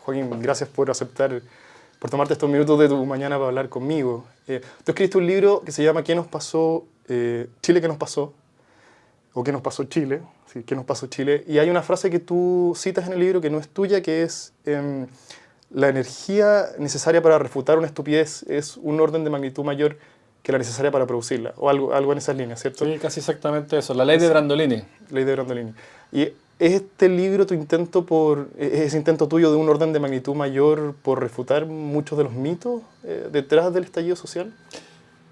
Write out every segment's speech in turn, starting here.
Joaquín, gracias por aceptar, por tomarte estos minutos de tu mañana para hablar conmigo. Tú escribiste un libro que se llama ¿Qué nos pasó? Chile, ¿qué nos pasó? O ¿qué nos pasó Chile? Sí, ¿qué nos pasó Chile? Y hay una frase que tú citas en el libro que no es tuya, que es la energía necesaria para refutar una estupidez es un orden de magnitud mayor que la necesaria para producirla, o algo en esas líneas, ¿cierto? Sí, casi exactamente eso, la ley de Brandolini. Ley de Brandolini. Y ¿es este libro tu intento ese intento tuyo de un orden de magnitud mayor por refutar muchos de los mitos detrás del estallido social?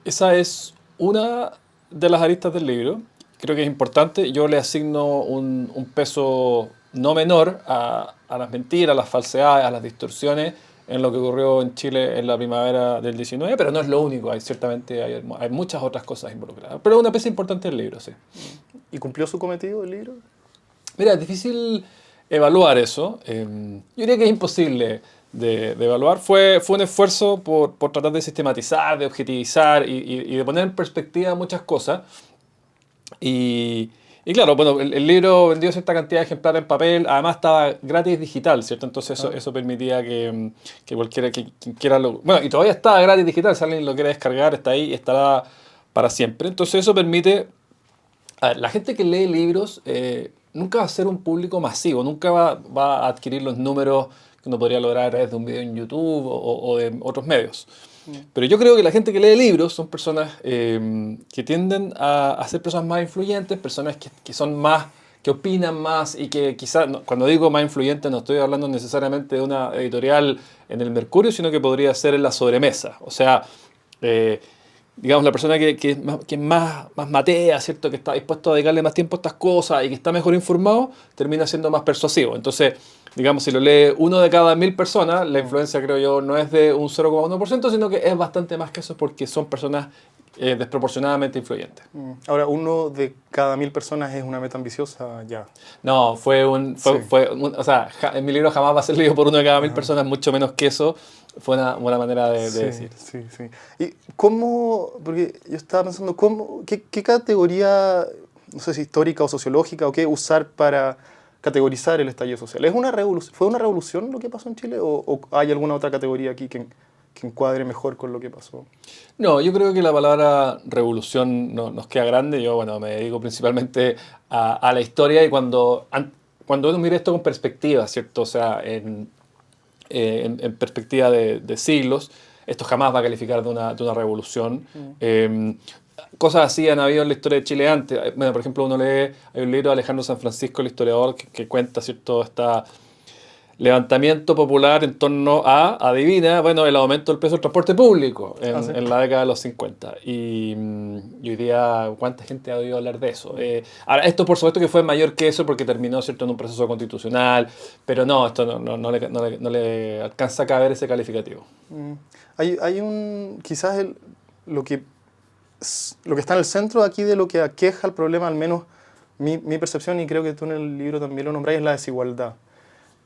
Esa es una de las aristas del libro. Creo que es importante. Yo le asigno un peso no menor a las mentiras, a las falsedades, a las distorsiones en lo que ocurrió en Chile en la primavera del 19, pero no es lo único. Ciertamente hay muchas otras cosas involucradas. Pero es una pieza importante del libro, sí. ¿Y cumplió su cometido el libro? Mira, es difícil evaluar eso. Yo diría que es imposible de evaluar. Fue un esfuerzo por tratar de sistematizar, de objetivizar y de poner en perspectiva muchas cosas. Y claro, bueno, el libro vendió cierta cantidad de ejemplares en papel, además estaba gratis digital, ¿cierto? Entonces eso permitía que cualquiera que quien quiera lo... Bueno, y todavía está gratis digital, si alguien lo quiere descargar, está ahí y estará para siempre. Entonces eso permite... A ver, la gente que lee libros nunca va a ser un público masivo, nunca va a adquirir los números que uno podría lograr a través de un video en YouTube o de otros medios. Pero yo creo que la gente que lee libros son personas que tienden a ser personas más influyentes, personas que son más, que opinan más y que quizás, cuando digo más influyente no estoy hablando necesariamente de una editorial en el Mercurio, sino que podría ser en la sobremesa. O sea, digamos, la persona que más matea, ¿cierto? Que está dispuesto a dedicarle más tiempo a estas cosas y que está mejor informado, termina siendo más persuasivo. Entonces, digamos, si lo lee 1 de cada 1000 personas, la influencia, creo yo, no es de un 0,1%, sino que es bastante más que eso porque son personas desproporcionadamente influyentes. Ahora, 1 de cada 1000 personas es una meta ambiciosa, ya. No, o sea, en mi libro jamás va a ser leído por 1 de cada 1000 personas, mucho menos que eso. Fue una buena manera de decir. Sí. ¿Y cómo, porque yo estaba pensando, qué categoría, no sé si histórica o sociológica, o qué usar para categorizar el estallido social? ¿Fue una revolución lo que pasó en Chile o hay alguna otra categoría aquí que encuadre mejor con lo que pasó? No, yo creo que la palabra revolución nos queda grande. Yo, bueno, me dedico principalmente a la historia y cuando uno mira esto con perspectiva, ¿cierto? O sea, en perspectiva de siglos, esto jamás va a calificar de una revolución. Cosas así han habido en la historia de Chile antes. Bueno, por ejemplo, hay un libro de Alejandro San Francisco, el historiador, que cuenta, ¿cierto?, levantamiento popular en torno adivina, bueno, el aumento del precio del transporte público en la década de los 50. Y hoy día, ¿cuánta gente ha oído hablar de eso? Ahora, esto por supuesto que fue mayor que eso porque terminó, ¿cierto?, en un proceso constitucional, pero no, esto no le alcanza a caber ese calificativo. Hay quizás lo que está en el centro aquí de lo que aqueja el problema, al menos mi percepción, y creo que tú en el libro también lo nombráis, es la desigualdad.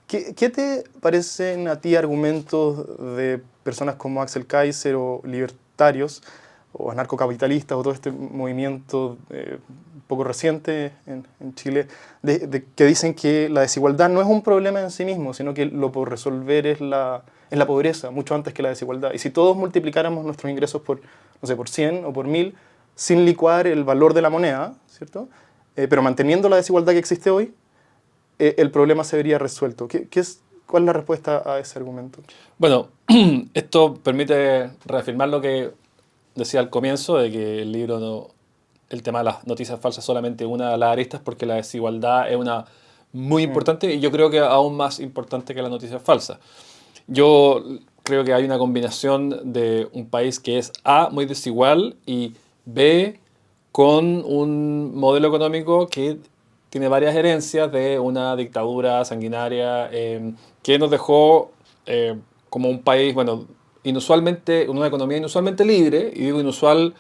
¿Qué te parecen a ti argumentos de personas como Axel Kaiser o libertarios o anarcocapitalistas o todo este movimiento un poco reciente en Chile que dicen que la desigualdad no es un problema en sí mismo, sino que lo por resolver es la pobreza, mucho antes que la desigualdad? Y si todos multiplicáramos nuestros ingresos por, no sé, por 100 o por 1000, sin licuar el valor de la moneda, ¿cierto? Pero manteniendo la desigualdad que existe hoy, el problema se vería resuelto. ¿Cuál es la respuesta a ese argumento? Bueno, esto permite reafirmar lo que decía al comienzo, de que el libro el tema de las noticias falsas solamente una de las aristas, porque la desigualdad es una muy importante y yo creo que aún más importante que las noticias falsas. Yo creo que hay una combinación de un país que es A, muy desigual, y B, con un modelo económico que tiene varias herencias de una dictadura sanguinaria que nos dejó como un país, bueno, una economía inusualmente libre, y digo inusual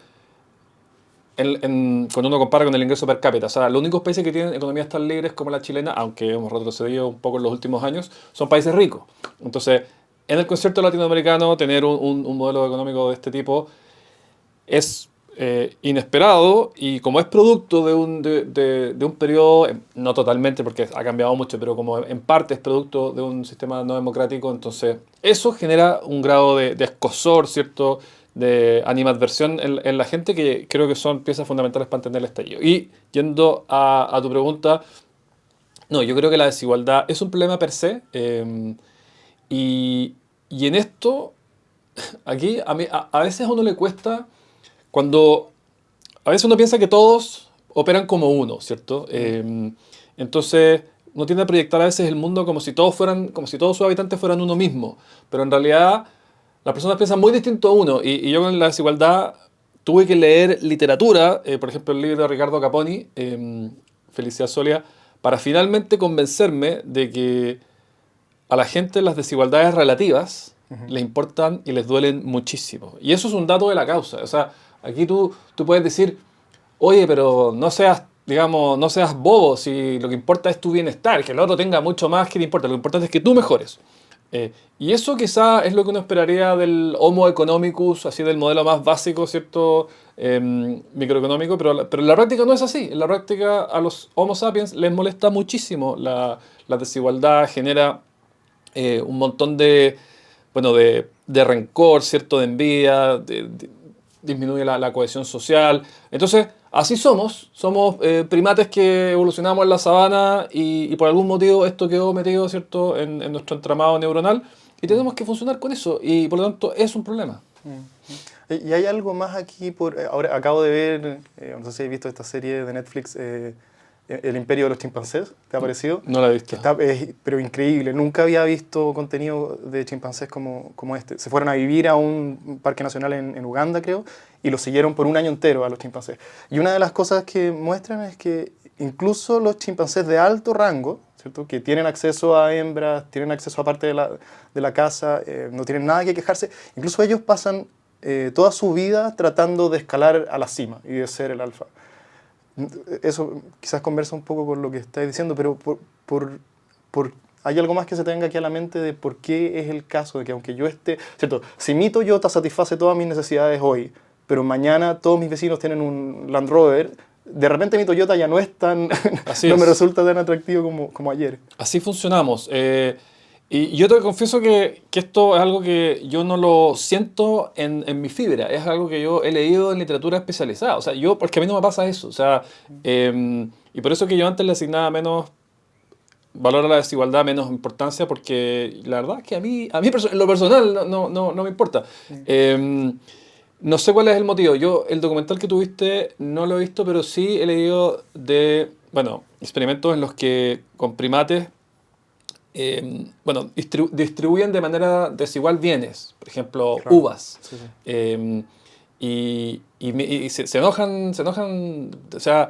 cuando uno compara con el ingreso per cápita. O sea, los únicos países que tienen economías tan libres como la chilena, aunque hemos retrocedido un poco en los últimos años, son países ricos. Entonces, en el concierto latinoamericano, tener un modelo económico de este tipo es inesperado, y como es producto de un periodo, no totalmente porque ha cambiado mucho, pero como en parte es producto de un sistema no democrático, entonces eso genera un grado de escozor, ¿cierto?, de animadversión en la gente, que creo que son piezas fundamentales para entender el estallido. Y yendo a tu pregunta, no, yo creo que la desigualdad es un problema per se, y en esto, aquí, a veces a uno le cuesta, cuando a veces uno piensa que todos operan como uno, ¿cierto? Entonces, uno tiende a proyectar a veces el mundo como si todos fueran, como si todos sus habitantes fueran uno mismo, pero en realidad las personas piensan muy distinto a uno, y yo con la desigualdad tuve que leer literatura, por ejemplo el libro de Ricardo Caponi, Felicidad Sólida, para finalmente convencerme de que a la gente las desigualdades relativas les importan y les duelen muchísimo. Y eso es un dato de la causa. O sea, aquí tú puedes decir, oye, pero no seas, digamos, no seas bobo, si lo que importa es tu bienestar, que el otro tenga mucho más que te importa, lo importante es que tú mejores. Y eso quizá es lo que uno esperaría del Homo economicus, así del modelo más básico, ¿cierto? Microeconómico, pero en la práctica no es así. En la práctica a los Homo sapiens les molesta muchísimo la desigualdad, genera un montón bueno, de rencor, ¿cierto? De envidia, disminuye la cohesión social. Entonces, así somos primates que evolucionamos en la sabana, y por algún motivo esto quedó metido, ¿cierto?, en nuestro entramado neuronal, y tenemos que funcionar con eso, y por lo tanto es un problema. Y hay algo más aquí, ahora acabo de ver, no sé si has visto esta serie de Netflix, El Imperio de los Chimpancés, ¿te ha parecido? No la he visto. Que está, pero increíble, nunca había visto contenido de chimpancés como este. Se fueron a vivir a un parque nacional en Uganda, creo, y los siguieron por un año entero a los chimpancés. Y una de las cosas que muestran es que incluso los chimpancés de alto rango, ¿cierto?, que tienen acceso a hembras, tienen acceso a parte de la casa, no tienen nada que quejarse, incluso ellos pasan toda su vida tratando de escalar a la cima y de ser el alfa. Eso quizás conversa un poco con lo que estáis diciendo, pero ¿hay algo más que se tenga aquí a la mente de por qué es el caso de que aunque yo esté, ¿cierto? Si mi Toyota satisface todas mis necesidades hoy, pero mañana todos mis vecinos tienen un Land Rover, de repente mi Toyota ya no es tan, no me resulta tan atractivo como ayer. Así funcionamos. Y yo te confieso que esto es algo que yo no lo siento en mi fibra, es algo que yo he leído en literatura especializada. O sea, porque a mí no me pasa eso. O sea, y por eso que yo antes le asignaba menos valor a la desigualdad, menos importancia, porque la verdad es que a mí en lo personal no me importa. No sé cuál es el motivo. Yo, el documental que tuviste no lo he visto, pero sí he leído bueno, experimentos en los que con primates bueno, distribuyen de manera desigual bienes, por ejemplo, Claro. uvas. Sí, sí. Y se enojan, o sea,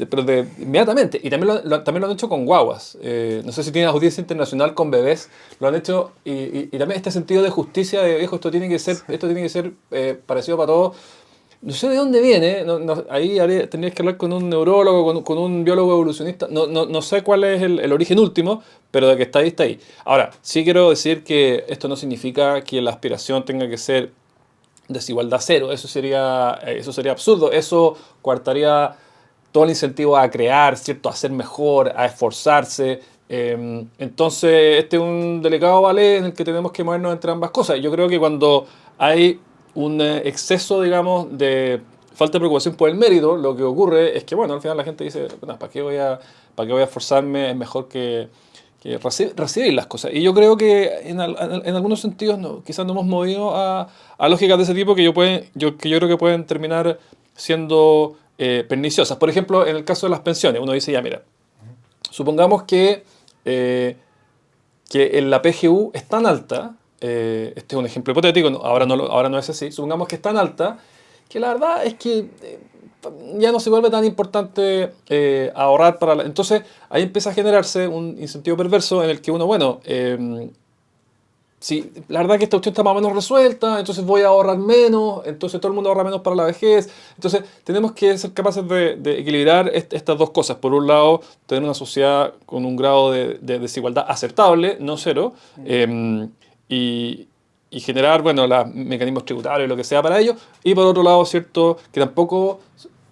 pero inmediatamente. Y también también lo han hecho con guaguas. No sé si tienes audiencia internacional con bebés, lo han hecho, y también este sentido de justicia, de viejo, esto tiene que ser parecido para todos. No sé de dónde viene, ahí tendrías que hablar con un neurólogo, con un biólogo evolucionista, no sé cuál es el origen último, pero de que está ahí, está ahí. Ahora, sí quiero decir que esto no significa que la aspiración tenga que ser desigualdad cero, eso sería absurdo, eso coartaría todo el incentivo a crear, ¿cierto?, a ser mejor, a esforzarse. Entonces, este es un delicado ballet en el que tenemos que movernos entre ambas cosas. Yo creo que cuando hay un exceso, digamos, de falta de preocupación por el mérito, lo que ocurre es que, bueno, al final la gente dice, "No, ¿para qué voy a esforzarme? Es mejor que recibir las cosas". Y yo creo que en algunos sentidos quizás nos hemos movido a lógicas de ese tipo que yo creo que pueden terminar siendo perniciosas. Por ejemplo, en el caso de las pensiones, uno dice, ya mira, supongamos que en la PGU es tan alta, este es un ejemplo hipotético, ahora no es así, supongamos que es tan alta que la verdad es que ya no se vuelve tan importante ahorrar Entonces ahí empieza a generarse un incentivo perverso en el que uno, bueno, si la verdad que esta cuestión está más o menos resuelta, entonces voy a ahorrar menos, entonces todo el mundo ahorra menos para la vejez. Entonces tenemos que ser capaces de equilibrar estas dos cosas. Por un lado, tener una sociedad con un grado de desigualdad aceptable, no cero, y y generar, bueno, los mecanismos tributarios y lo que sea para ello. Y por otro lado, ¿cierto? Que tampoco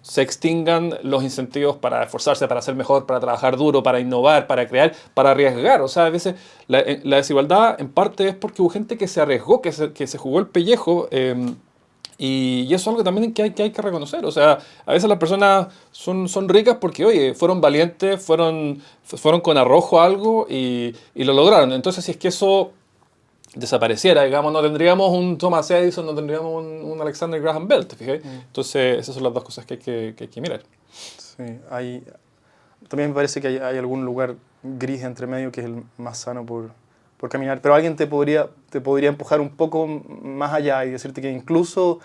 se extingan los incentivos para esforzarse, para ser mejor, para trabajar duro, para innovar, para crear, para arriesgar. O sea, a veces la desigualdad en parte es porque hubo gente que se arriesgó, que se jugó el pellejo. Y eso es algo también que hay que reconocer. O sea, a veces las personas son ricas porque, oye, fueron valientes, fueron con arrojo a algo y lo lograron. Entonces, si es que eso desapareciera, digamos, no tendríamos un Thomas Edison, no tendríamos un Alexander Graham Bell, ¿te fijas? Entonces, esas son las dos cosas que hay que mirar. Sí, también me parece que hay algún lugar gris entre medio que es el más sano por caminar, pero alguien te podría empujar un poco más allá y decirte que incluso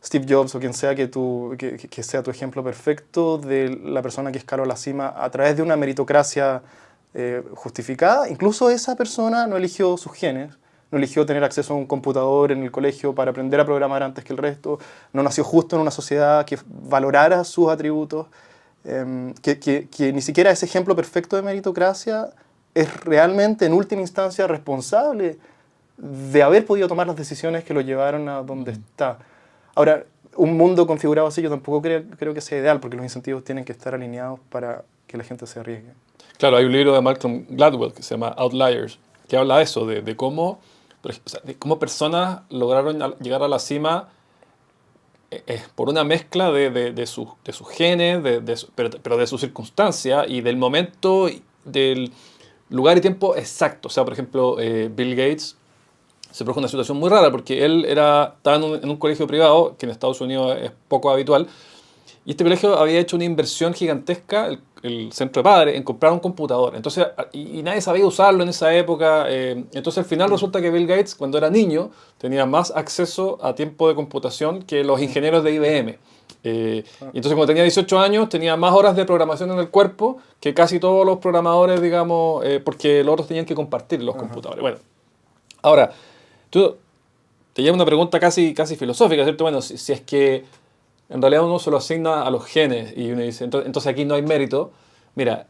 Steve Jobs o quien sea que sea tu ejemplo perfecto de la persona que escaló la cima a través de una meritocracia justificada, incluso esa persona no eligió sus genes, no eligió tener acceso a un computador en el colegio para aprender a programar antes que el resto, no nació justo en una sociedad que valorara sus atributos, que ni siquiera ese ejemplo perfecto de meritocracia es realmente en última instancia responsable de haber podido tomar las decisiones que lo llevaron a donde está. Ahora, un mundo configurado así yo tampoco creo que sea ideal, porque los incentivos tienen que estar alineados para que la gente se arriesgue. Claro, hay un libro de Malcolm Gladwell que se llama Outliers, que habla de eso, de cómo, o sea, de cómo personas lograron llegar a la cima por una mezcla de sus genes, pero de sus circunstancias y del momento, del lugar y tiempo exacto. O sea, por ejemplo, Bill Gates se produjo una situación muy rara porque él estaba en un colegio privado, que en Estados Unidos es poco habitual, y este colegio había hecho una inversión gigantesca, el centro de padres, en comprar un computador. Entonces, y nadie sabía usarlo en esa época. Entonces, al final resulta que Bill Gates, cuando era niño, tenía más acceso a tiempo de computación que los ingenieros de IBM. Y entonces, cuando tenía 18 años, tenía más horas de programación en el cuerpo que casi todos los programadores, digamos, porque los otros tenían que compartir los computadores. Bueno, ahora, tú te lleva una pregunta casi filosófica, ¿cierto? Bueno, si es que en realidad uno se lo asigna a los genes y uno dice, entonces aquí no hay mérito. Mira,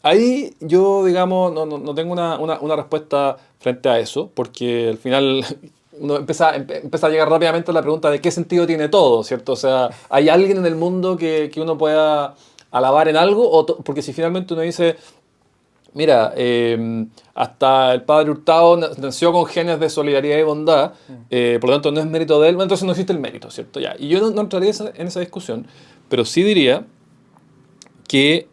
ahí yo, digamos, no tengo una respuesta frente a eso, porque al final uno empieza a llegar rápidamente a la pregunta de qué sentido tiene todo, ¿cierto? O sea, ¿hay alguien en el mundo que uno pueda alabar en algo? Porque si finalmente uno dice, mira, hasta el padre Hurtado nació con genes de solidaridad y bondad, por lo tanto no es mérito de él, bueno, entonces no existe el mérito, ¿cierto? Ya. Y yo no entraría en esa discusión, pero sí diría que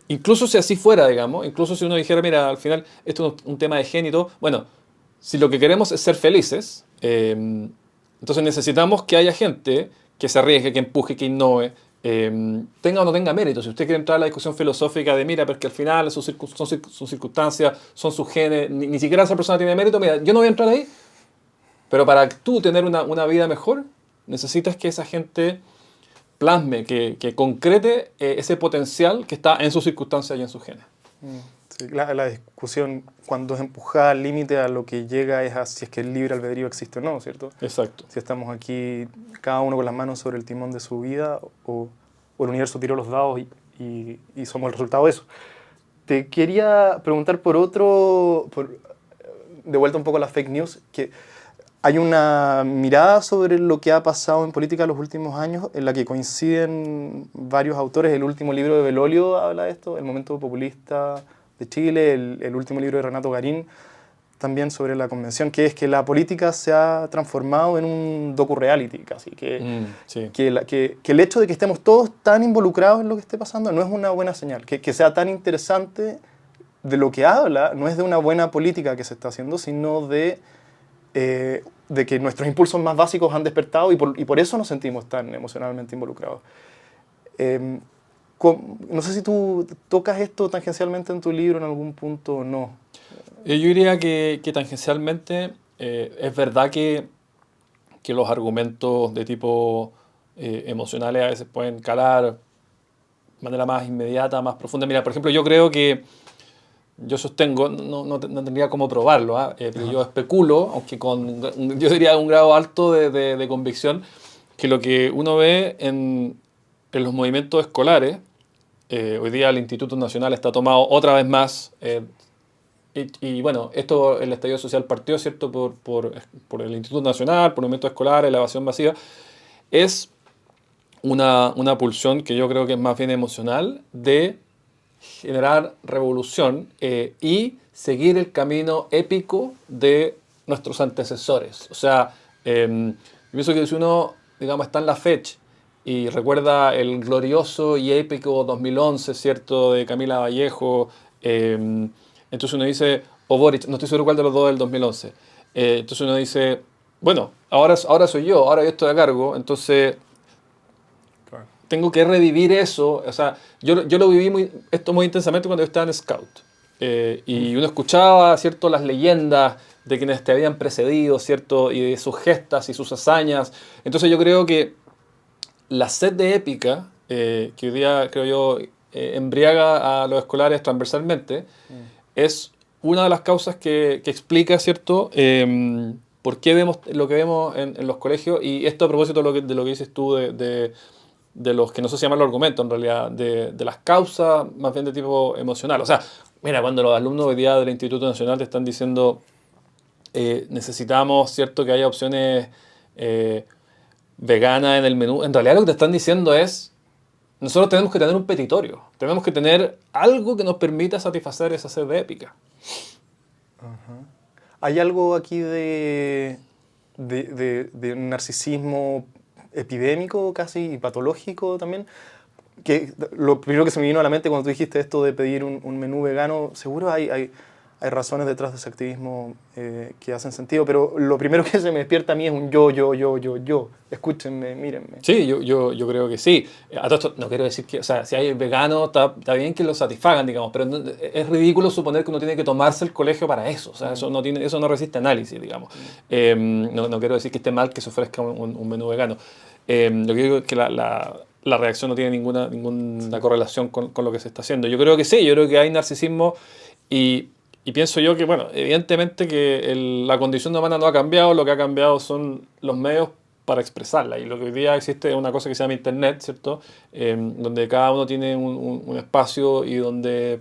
incluso si así fuera, digamos, incluso si uno dijera, mira, al final esto es un tema de gen y todo, bueno, si lo que queremos es ser felices, entonces necesitamos que haya gente que se arriesgue, que empuje, que innove, tenga o no tenga mérito. Si usted quiere entrar a la discusión filosófica de, mira, porque al final son sus circunstancias, son sus genes, ni siquiera esa persona tiene mérito, mira, yo no voy a entrar ahí, pero para tú tener una vida mejor, necesitas que esa gente plasme, que concrete ese potencial que está en sus circunstancias y en sus genes. Sí, la discusión cuando es empujada al límite a lo que llega es a si es que el libre albedrío existe o no, ¿cierto? Exacto. Si estamos aquí cada uno con las manos sobre el timón de su vida o el universo tiró los dados y somos el resultado de eso. Te quería preguntar de vuelta un poco a las fake news, que hay una mirada sobre lo que ha pasado en política en los últimos años en la que coinciden varios autores. El último libro de Belolio habla de esto, El momento populista de Chile, el último libro de Renato Garín, también sobre la convención, que es que la política se ha transformado en un docu-reality casi, Sí. que el hecho de que estemos todos tan involucrados en lo que esté pasando no es una buena señal, que sea tan interesante de lo que habla, no es de una buena política que se está haciendo, sino de que nuestros impulsos más básicos han despertado y por eso nos sentimos tan emocionalmente involucrados. No sé si tú tocas esto tangencialmente en tu libro en algún punto o no. Yo diría que tangencialmente es verdad que los argumentos de tipo emocionales a veces pueden calar de manera más inmediata, más profunda. Mira, por ejemplo, yo creo que yo sostengo, no tendría cómo probarlo, pero yo especulo, aunque yo diría un grado alto de convicción, que lo que uno ve en los movimientos escolares, hoy día el Instituto Nacional está tomado otra vez más y bueno, esto, el estallido social partió, ¿cierto?, por el Instituto Nacional, por movimientos escolares, la evasión masiva, es una pulsión que yo creo que es más bien emocional de generar revolución y seguir el camino épico de nuestros antecesores. O sea, yo pienso que si uno, digamos, está en la fecha y recuerda el glorioso y épico 2011, ¿cierto?, de Camila Vallejo, entonces uno dice, o Boric, no estoy seguro cuál de los dos del 2011, entonces uno dice, bueno, ahora soy yo, ahora yo estoy a cargo, entonces tengo que revivir eso. O sea, yo lo viví esto muy intensamente cuando yo estaba en Scout. Y uno escuchaba, ¿cierto?, las leyendas de quienes te habían precedido, ¿cierto?, y de sus gestas y sus hazañas. Entonces yo creo que la sed de épica, que hoy día, creo yo, embriaga a los escolares transversalmente, es una de las causas que explica, ¿cierto?, por qué vemos lo que vemos en los colegios. Y esto a propósito de lo que dices tú de los que no sé si llaman los argumentos, en realidad, de las causas más bien de tipo emocional. O sea, mira, cuando los alumnos hoy día del Instituto Nacional te están diciendo necesitamos, ¿cierto?, que haya opciones veganas en el menú, en realidad lo que te están diciendo es nosotros tenemos que tener un petitorio, tenemos que tener algo que nos permita satisfacer esa sed de épica. ¿Hay algo aquí de un narcisismo epidémico casi y patológico también? Que lo primero que se me vino a la mente cuando tú dijiste esto de pedir un menú vegano, seguro hay razones detrás de ese activismo que hacen sentido, pero lo primero que se me despierta a mí es un yo. Escúchenme, mírenme. Sí, yo creo que sí. A todo esto no quiero decir que, o sea, si hay veganos, está bien que lo satisfagan, digamos, pero es ridículo suponer que uno tiene que tomarse el colegio para eso. O sea, eso no resiste análisis, digamos. No quiero decir que esté mal que se ofrezca un menú vegano. Lo que digo es que la reacción no tiene ninguna correlación con lo que se está haciendo. Yo creo que sí, yo creo que hay narcisismo y pienso yo que, bueno, evidentemente que la condición humana no ha cambiado, lo que ha cambiado son los medios para expresarla. Y lo que hoy día existe es una cosa que se llama Internet, ¿cierto? Donde cada uno tiene un espacio y donde,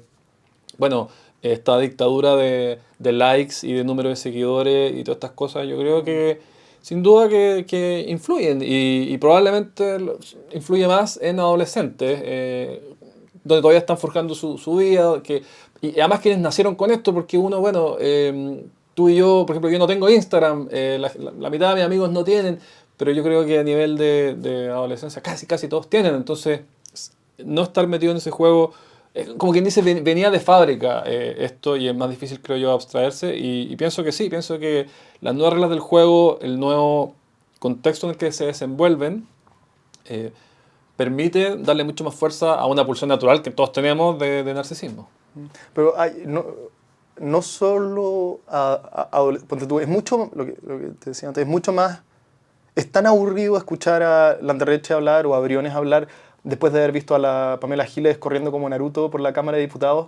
bueno, esta dictadura de likes y de número de seguidores y todas estas cosas, yo creo que sin duda que influyen y probablemente influye más en adolescentes, donde todavía están forjando su vida, y además quienes nacieron con esto, porque uno, bueno, tú y yo, por ejemplo, yo no tengo Instagram, la mitad de mis amigos no tienen, pero yo creo que a nivel de adolescencia casi todos tienen, entonces no estar metido en ese juego, como quien dice, venía de fábrica esto y es más difícil, creo yo, abstraerse y pienso que sí, pienso que las nuevas reglas del juego, el nuevo contexto en el que se desenvuelven, permite darle mucho más fuerza a una pulsión natural que todos tenemos de narcisismo. Pero no solo ponte tú, es mucho, lo que te decía antes, es mucho más, es tan aburrido escuchar a Landerreche hablar o a Briones hablar después de haber visto a la Pamela Giles corriendo como Naruto por la Cámara de Diputados,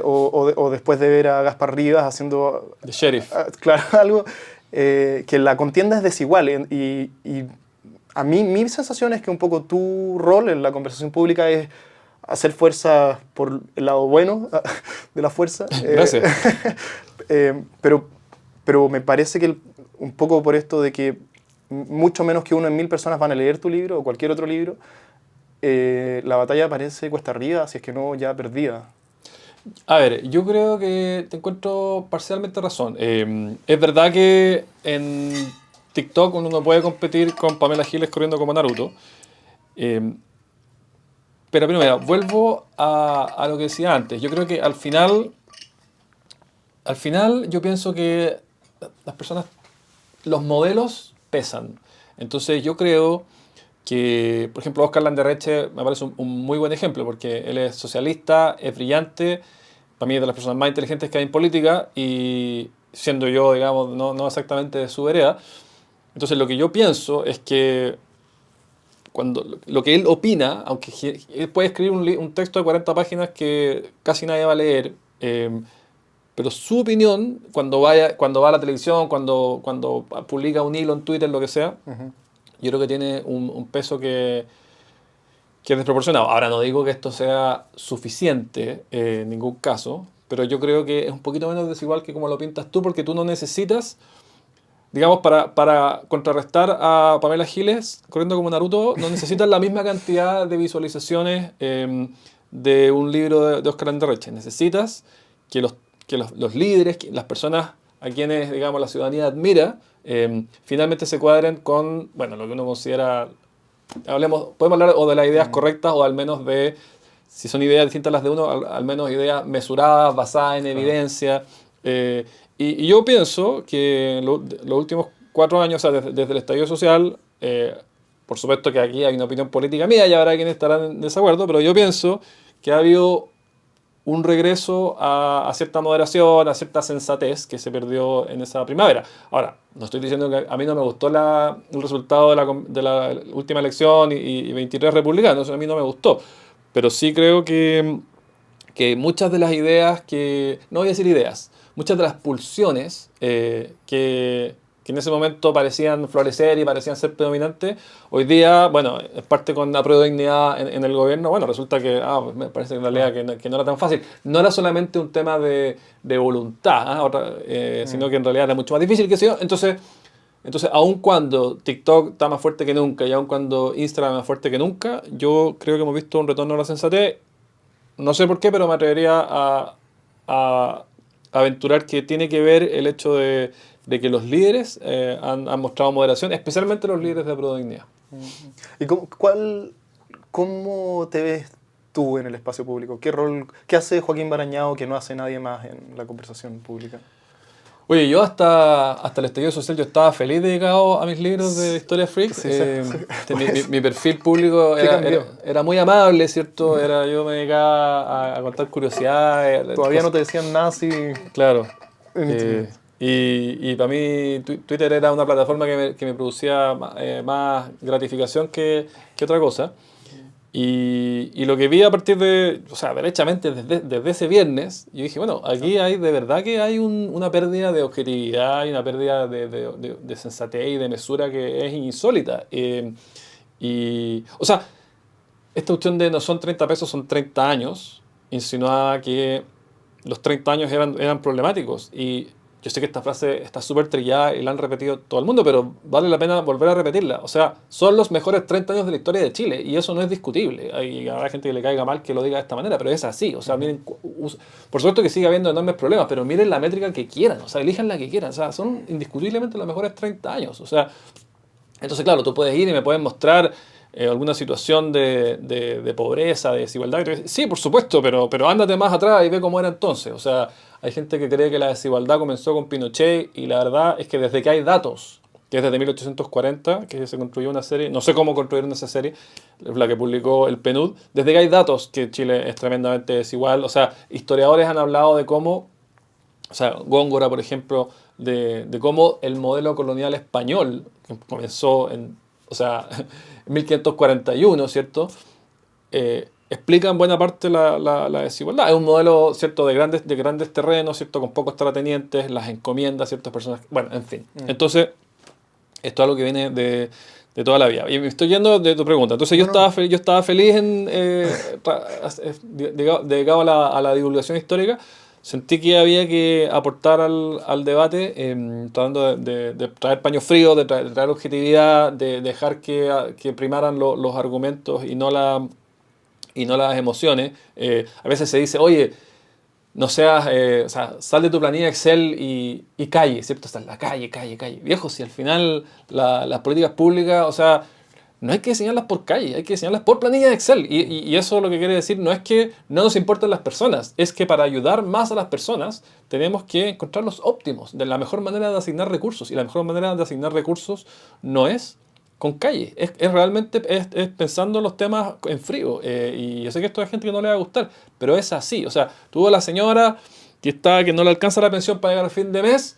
o después de ver a Gaspar Rivas haciendo... The Sheriff. Claro, algo, que la contienda es desigual y a mí mi sensación es que un poco tu rol en la conversación pública es hacer fuerza por el lado bueno de la fuerza. Gracias. Pero me parece que un poco por esto de que mucho menos que 1 en 1000 personas van a leer tu libro o cualquier otro libro, la batalla parece cuesta arriba, si es que no ya perdida. A ver, yo creo que te encuentro parcialmente razón. Es verdad que en TikTok uno no puede competir con Pamela Giles corriendo como Naruto. Pero primero, vuelvo a lo que decía antes. Yo creo que al final yo pienso que las personas, los modelos pesan. Entonces yo creo que, por ejemplo, Óscar Landerreche me parece un muy buen ejemplo, porque él es socialista, es brillante, para mí es de las personas más inteligentes que hay en política, y siendo yo, digamos, no exactamente de su vereda. Entonces lo que yo pienso es que cuando lo que él opina, aunque él puede escribir un texto de 40 páginas que casi nadie va a leer, pero su opinión, cuando va a la televisión, cuando publica un hilo en Twitter, lo que sea, yo creo que tiene un peso que es desproporcionado. Ahora, no digo que esto sea suficiente en ningún caso, pero yo creo que es un poquito menos desigual que como lo pintas tú, porque tú no necesitas, digamos, para contrarrestar a Pamela Giles corriendo como Naruto, no necesitas la misma cantidad de visualizaciones de un libro de Oscar Anderreche. Necesitas que los líderes, que las personas a quienes, digamos, la ciudadanía admira, finalmente se cuadren con, bueno, lo que uno considera, podemos hablar o de las ideas correctas o al menos de, si son ideas distintas a las de uno, al menos ideas mesuradas, basadas en evidencia. Y yo pienso que los últimos 4 años, o sea, desde el estallido social, por supuesto que aquí hay una opinión política mía y habrá quienes estarán en desacuerdo, pero yo pienso que ha habido un regreso a cierta moderación, a cierta sensatez que se perdió en esa primavera. Ahora, no estoy diciendo que a mí no me gustó el resultado de la última elección y 23 republicanos, a mí no me gustó, pero sí creo que muchas de las ideas no voy a decir ideas, muchas de las pulsiones que en ese momento parecían florecer y parecían ser predominantes, hoy día, bueno, es parte con la dignidad en el gobierno, bueno, resulta que, me parece que en realidad que no era tan fácil. No era solamente un tema de voluntad, sino que en realidad era mucho más difícil, que sé yo. Entonces, aun cuando TikTok está más fuerte que nunca y aun cuando Instagram es más fuerte que nunca, yo creo que hemos visto un retorno a la sensatez. No sé por qué, pero me atrevería a aventurar que tiene que ver el hecho de que los líderes han mostrado moderación, especialmente los líderes de Prodignidad. ¿Y cómo te ves tú en el espacio público? ¿Qué hace Joaquín Barañao que no hace nadie más en la conversación pública? Oye, yo hasta el estallido social yo estaba feliz dedicado a mis libros de historia freak. Sí, mi perfil público era muy amable, ¿cierto? Yo me dedicaba a contar curiosidades. Todavía no te decían nazi. Claro. Y para mí Twitter era una plataforma que me producía más gratificación que otra cosa. Y lo que vi a partir derechamente desde ese viernes, yo dije, bueno, aquí hay de verdad que hay una pérdida de objetividad y una pérdida de sensatez y de mesura que es insólita. Esta cuestión de no son 30 pesos, son 30 años, insinuaba que los 30 años eran problemáticos. Y yo sé que esta frase está súper trillada y la han repetido todo el mundo, pero vale la pena volver a repetirla. O sea, son los mejores 30 años de la historia de Chile y eso no es discutible. Habrá gente que le caiga mal que lo diga de esta manera, pero es así. O sea, miren, por supuesto que sigue habiendo enormes problemas, pero miren la métrica que quieran, o sea, elijan la que quieran. O sea, son indiscutiblemente los mejores 30 años. O sea, entonces, claro, tú puedes ir y me puedes mostrar alguna situación de pobreza, de desigualdad. Sí, por supuesto, pero ándate más atrás y ve cómo era entonces. O sea, hay gente que cree que la desigualdad comenzó con Pinochet y la verdad es que desde que hay datos, que es desde 1840, que se construyó una serie, no sé cómo construyeron esa serie, la que publicó el PNUD, desde que hay datos que Chile es tremendamente desigual. O sea, historiadores han hablado de cómo, o sea, Góngora, por ejemplo, de cómo el modelo colonial español, que comenzó en 1541, ¿cierto? Explica en buena parte la desigualdad. Es un modelo, ¿cierto?, de grandes terrenos, ¿cierto?, con pocos terratenientes, las encomiendas, ciertas personas. Bueno, en fin. Entonces, esto es algo que viene de toda la vida. Y me estoy yendo de tu pregunta. Entonces, yo estaba feliz dedicado a la divulgación histórica. Sentí que había que aportar al debate, tratando de traer paño frío, de traer objetividad, de dejar que primaran los argumentos y no las emociones. A veces se dice, oye, no seas, sal de tu planilla Excel y calle, ¿cierto? Está en la calle. Viejo, si al final las políticas públicas, o sea, no hay que diseñarlas por calle, hay que diseñarlas por planilla de Excel. Y eso lo que quiere decir no es que no nos importen las personas, es que para ayudar más a las personas tenemos que encontrar los óptimos, de la mejor manera de asignar recursos. Y la mejor manera de asignar recursos no es con calle, es realmente pensando los temas en frío. Y yo sé que esto hay gente que no le va a gustar, pero es así. O sea, tuvo la señora que no le alcanza la pensión para llegar al fin de mes.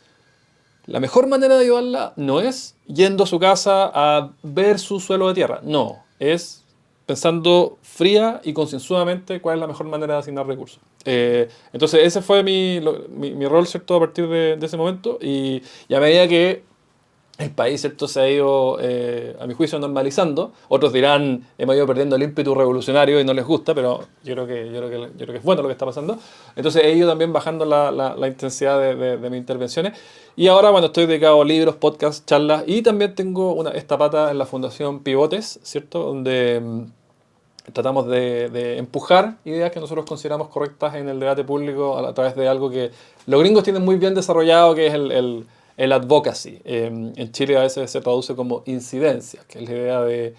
La mejor manera de ayudarla no es yendo a su casa a ver su suelo de tierra. No, es pensando fría y concienzudamente cuál es la mejor manera de asignar recursos. Entonces ese fue mi rol, ¿cierto?, a partir de ese momento. Y a medida que el país, ¿cierto?, se ha ido, a mi juicio, normalizando. Otros dirán, hemos ido perdiendo el ímpetu revolucionario y no les gusta, pero yo creo que es bueno lo que está pasando. Entonces he ido también bajando la intensidad de mis intervenciones. Y ahora, bueno, estoy dedicado a libros, podcasts, charlas, y también tengo esta pata en la Fundación Pivotes, ¿cierto?, donde tratamos de empujar ideas que nosotros consideramos correctas en el debate público a través de algo que los gringos tienen muy bien desarrollado, que es el advocacy. En Chile a veces se traduce como incidencia, que es la idea de...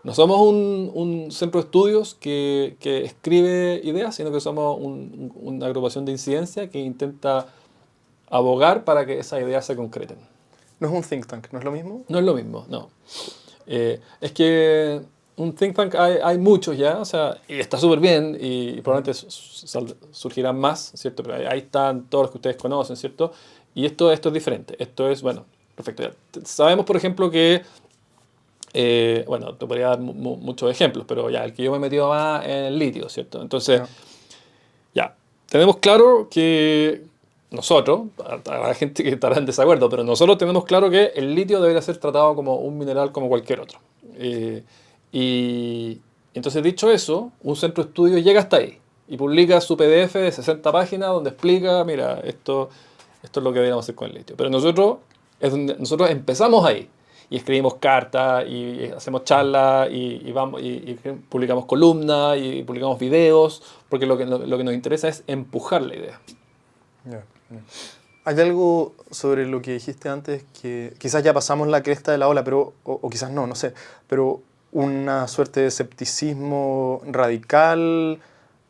No somos un centro de estudios que escribe ideas, sino que somos una agrupación de incidencia que intenta abogar para que esas ideas se concreten. No es un think tank, ¿no es lo mismo? No es lo mismo, no. Es que un think tank hay muchos ya, o sea, y está súper bien y probablemente surgirán más, ¿cierto? Pero ahí están todos los que ustedes conocen, ¿cierto? Y esto es diferente. Esto es, bueno, perfecto. Ya. Sabemos, por ejemplo, que, bueno, te podría dar muchos ejemplos, pero ya, el que yo me he metido más en el litio, ¿cierto? Entonces, ya, tenemos claro que nosotros, habrá gente que estará en desacuerdo, pero nosotros tenemos claro que el litio debería ser tratado como un mineral como cualquier otro. Y entonces, dicho eso, un centro de estudios llega hasta ahí y publica su PDF de 60 páginas donde explica, mira, esto es lo que deberíamos hacer con el litio. Pero nosotros empezamos ahí y escribimos cartas y hacemos charlas y publicamos columnas y publicamos videos, porque lo que nos interesa es empujar la idea. Yeah. Hay algo sobre lo que dijiste antes que quizás ya pasamos la cresta de la ola, pero, o quizás no sé, pero una suerte de escepticismo radical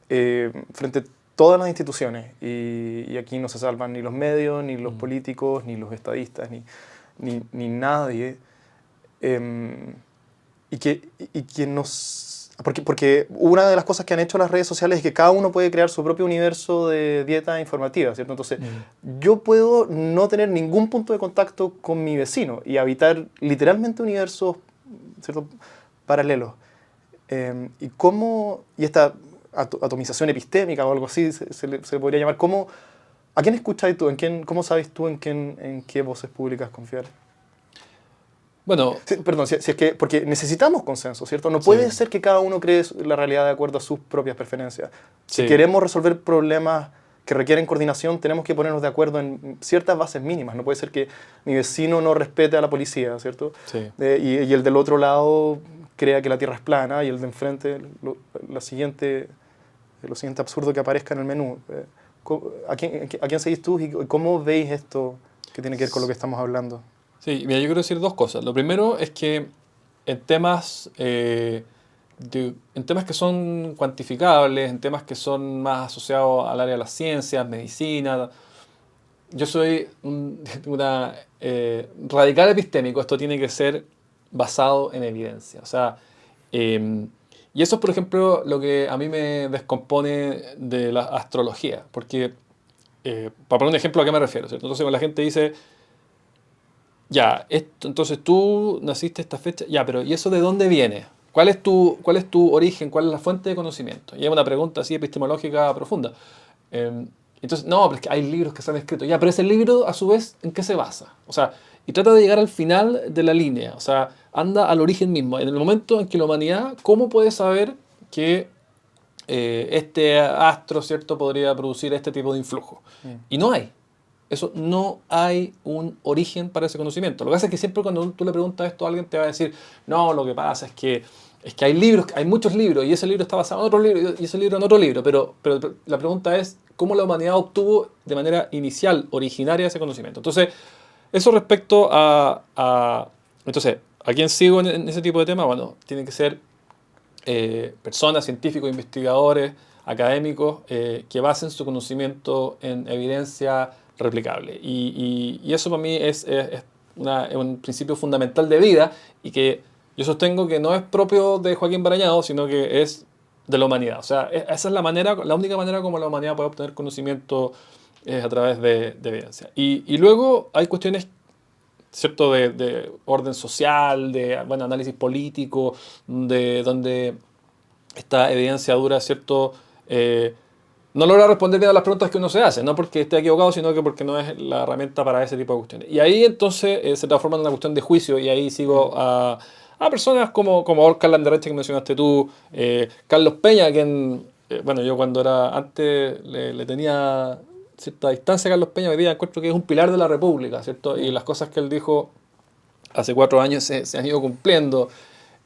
frente a todas las instituciones. Y aquí no se salvan ni los medios, ni los políticos, ni los estadistas, ni nadie. Y que nos... Porque una de las cosas que han hecho las redes sociales es que cada uno puede crear su propio universo de dieta informativa, ¿cierto? Entonces, yo puedo no tener ningún punto de contacto con mi vecino y habitar literalmente universos, ¿cierto?, paralelos. Y esta atomización epistémica o algo así se le podría llamar. ¿A quién escucháis tú? ¿Cómo sabes tú en qué voces públicas confiar? Bueno, Sí, perdón, si es que, porque necesitamos consenso, ¿cierto? No puede ser que cada uno cree la realidad de acuerdo a sus propias preferencias. Si queremos resolver problemas que requieren coordinación, tenemos que ponernos de acuerdo en ciertas bases mínimas. No puede ser que mi vecino no respete a la policía, ¿cierto? Sí. Y el del otro lado crea que la Tierra es plana y el de enfrente lo siguiente absurdo que aparezca en el menú. ¿A quién seguís tú y cómo veis esto que tiene que ver con lo que estamos hablando? Sí, mira, yo quiero decir dos cosas. Lo primero es que en temas que son cuantificables, en temas que son más asociados al área de las ciencias, medicina, yo soy una radical epistémico. Esto tiene que ser basado en evidencia. O sea, y eso es, por ejemplo, lo que a mí me descompone de la astrología. Porque, para poner un ejemplo, ¿a qué me refiero? ¿Cierto? Entonces, cuando la gente dice... Ya, entonces tú naciste esta fecha, ya, pero ¿y eso de dónde viene? ¿Cuál es tu origen? ¿Cuál es la fuente de conocimiento? Y es una pregunta así epistemológica profunda. Entonces, no, pero es que hay libros que se han escrito. Ya, pero ese libro, a su vez, ¿en qué se basa? O sea, y trata de llegar al final de la línea. O sea, anda al origen mismo. En el momento en que la humanidad, ¿cómo puede saber que este astro, ¿cierto?, podría producir este tipo de influjo? Y no hay. Eso, no hay un origen para ese conocimiento. Lo que pasa es que siempre cuando tú le preguntas esto a alguien te va a decir, no, lo que pasa es que hay libros, hay muchos libros, y ese libro está basado en otro libro, y ese libro en otro libro, pero la pregunta es, ¿cómo la humanidad obtuvo de manera inicial, originaria, ese conocimiento? Entonces, eso respecto entonces, ¿a quién sigo en ese tipo de temas? Bueno, tienen que ser personas, científicos, investigadores, académicos, que basen su conocimiento en evidencia replicable. Y eso para mí es un principio fundamental de vida y que yo sostengo que no es propio de Joaquín Barañado, sino que es de la humanidad. O sea, esa es la única manera como la humanidad puede obtener conocimiento, es a través de evidencia. Y luego hay cuestiones, ¿cierto?, de orden social, de análisis político, donde esta evidencia dura, ¿cierto?, no logra responder bien a las preguntas que uno se hace, no porque esté equivocado, sino que porque no es la herramienta para ese tipo de cuestiones. Y ahí entonces se transforma en una cuestión de juicio y ahí sigo a personas como Oscar Landerreche que mencionaste tú, Carlos Peña, quien, bueno, yo cuando era antes le tenía cierta distancia a Carlos Peña, hoy día encuentro que es un pilar de la República, ¿cierto? Y las cosas que él dijo hace 4 años se han ido cumpliendo.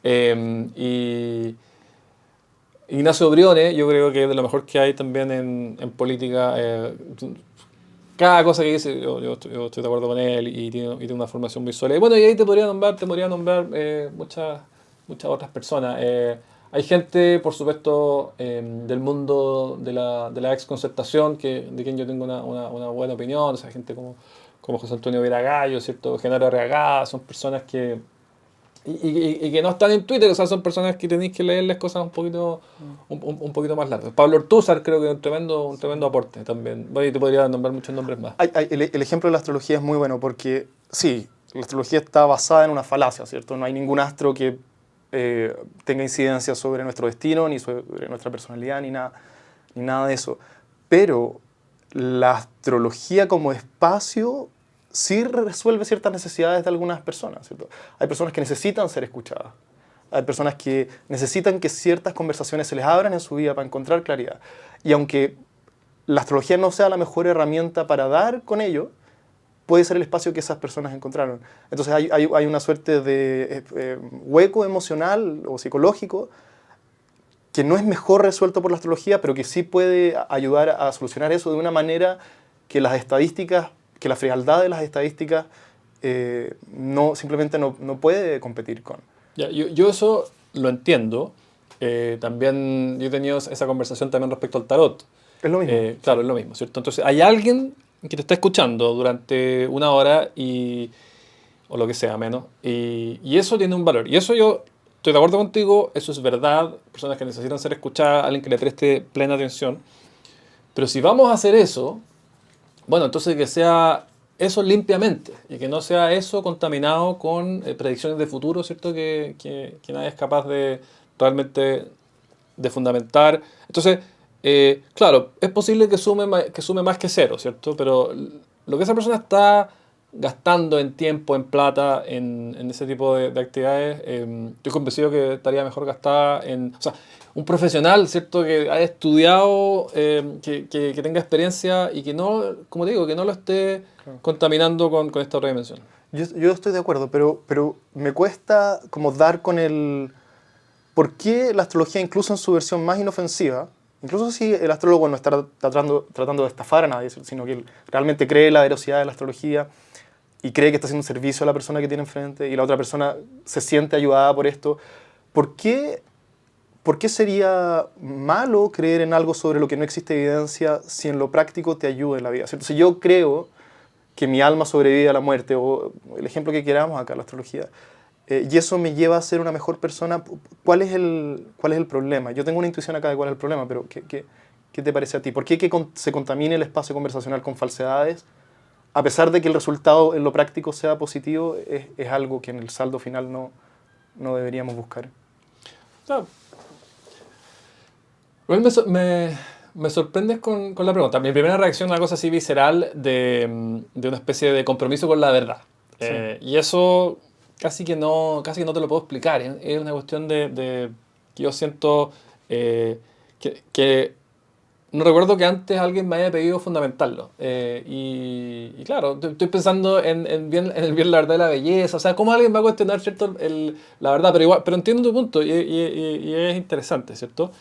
Y Ignacio Briones, yo creo que es de lo mejor que hay también en política. Cada cosa que dice, yo estoy de acuerdo con él y tiene una formación muy sólida. Y bueno, y ahí te podría nombrar muchas otras personas. Hay gente, por supuesto, del mundo de la ex-concertación, de quien yo tengo una buena opinión. O sea, gente como José Antonio Viragallo, ¿cierto? Genaro Arriagada, son personas que y que no están en Twitter, o sea, son personas que tenéis que leerles cosas un poquito más largas. Pablo Ortúzar creo que es un tremendo aporte también. Bueno, y te podría nombrar muchos nombres más. El ejemplo de la astrología es muy bueno porque, sí, la astrología está basada en una falacia, ¿cierto? No hay ningún astro que tenga incidencia sobre nuestro destino, ni sobre nuestra personalidad, ni nada de eso. Pero la astrología como espacio sí resuelve ciertas necesidades de algunas personas, ¿cierto? Hay personas que necesitan ser escuchadas. Hay personas que necesitan que ciertas conversaciones se les abran en su vida para encontrar claridad. Y aunque la astrología no sea la mejor herramienta para dar con ello, puede ser el espacio que esas personas encontraron. Entonces hay una suerte de hueco emocional o psicológico que no es mejor resuelto por la astrología, pero que sí puede ayudar a solucionar eso de una manera que las estadísticas, que la frialdad de las estadísticas simplemente no puede competir con. Ya, yo eso lo entiendo. También yo he tenido esa conversación también respecto al tarot. Es lo mismo. Claro, es lo mismo, ¿cierto? Entonces, hay alguien que te está escuchando durante una hora o lo que sea, menos, y eso tiene un valor. Y eso yo estoy de acuerdo contigo, eso es verdad, personas que necesitan ser escuchadas, alguien que le preste plena atención. Pero si vamos a hacer eso, bueno, entonces que sea eso limpiamente y que no sea eso contaminado con predicciones de futuro, ¿cierto? Que nadie es capaz de realmente de fundamentar. Entonces, claro, es posible que sume más que cero, ¿cierto? Pero lo que esa persona está gastando en tiempo, en plata, en ese tipo de actividades, estoy convencido que estaría mejor gastada en... O sea, un profesional, ¿cierto? Que haya estudiado, que tenga experiencia y que no, como te digo, que no lo esté contaminando con esta otra dimensión. Yo estoy de acuerdo, pero me cuesta como dar con el... ¿Por qué la astrología, incluso en su versión más inofensiva, incluso si el astrólogo no está tratando de estafar a nadie, sino que él realmente cree en la veracidad de la astrología y cree que está haciendo un servicio a la persona que tiene enfrente y la otra persona se siente ayudada por esto, ¿por qué sería malo creer en algo sobre lo que no existe evidencia si en lo práctico te ayuda en la vida? ¿Cierto? Si yo creo que mi alma sobrevive a la muerte, o el ejemplo que queramos acá, la astrología, y eso me lleva a ser una mejor persona, ¿cuál es el problema? Yo tengo una intuición acá de cuál es el problema, pero ¿qué te parece a ti? ¿Por qué que se contamine el espacio conversacional con falsedades, a pesar de que el resultado en lo práctico sea positivo, es algo que en el saldo final no deberíamos buscar? Claro. Igual me sorprendes con la pregunta. Mi primera reacción es una cosa así visceral de una especie de compromiso con la verdad. Sí. Y eso casi que no te lo puedo explicar. Es una cuestión que yo siento que no recuerdo que antes alguien me haya pedido fundamentarlo. Y claro, estoy pensando en el bien, la verdad y la belleza. O sea, ¿cómo alguien va a cuestionar, ¿cierto? La verdad, pero entiendo tu punto y es interesante, ¿cierto?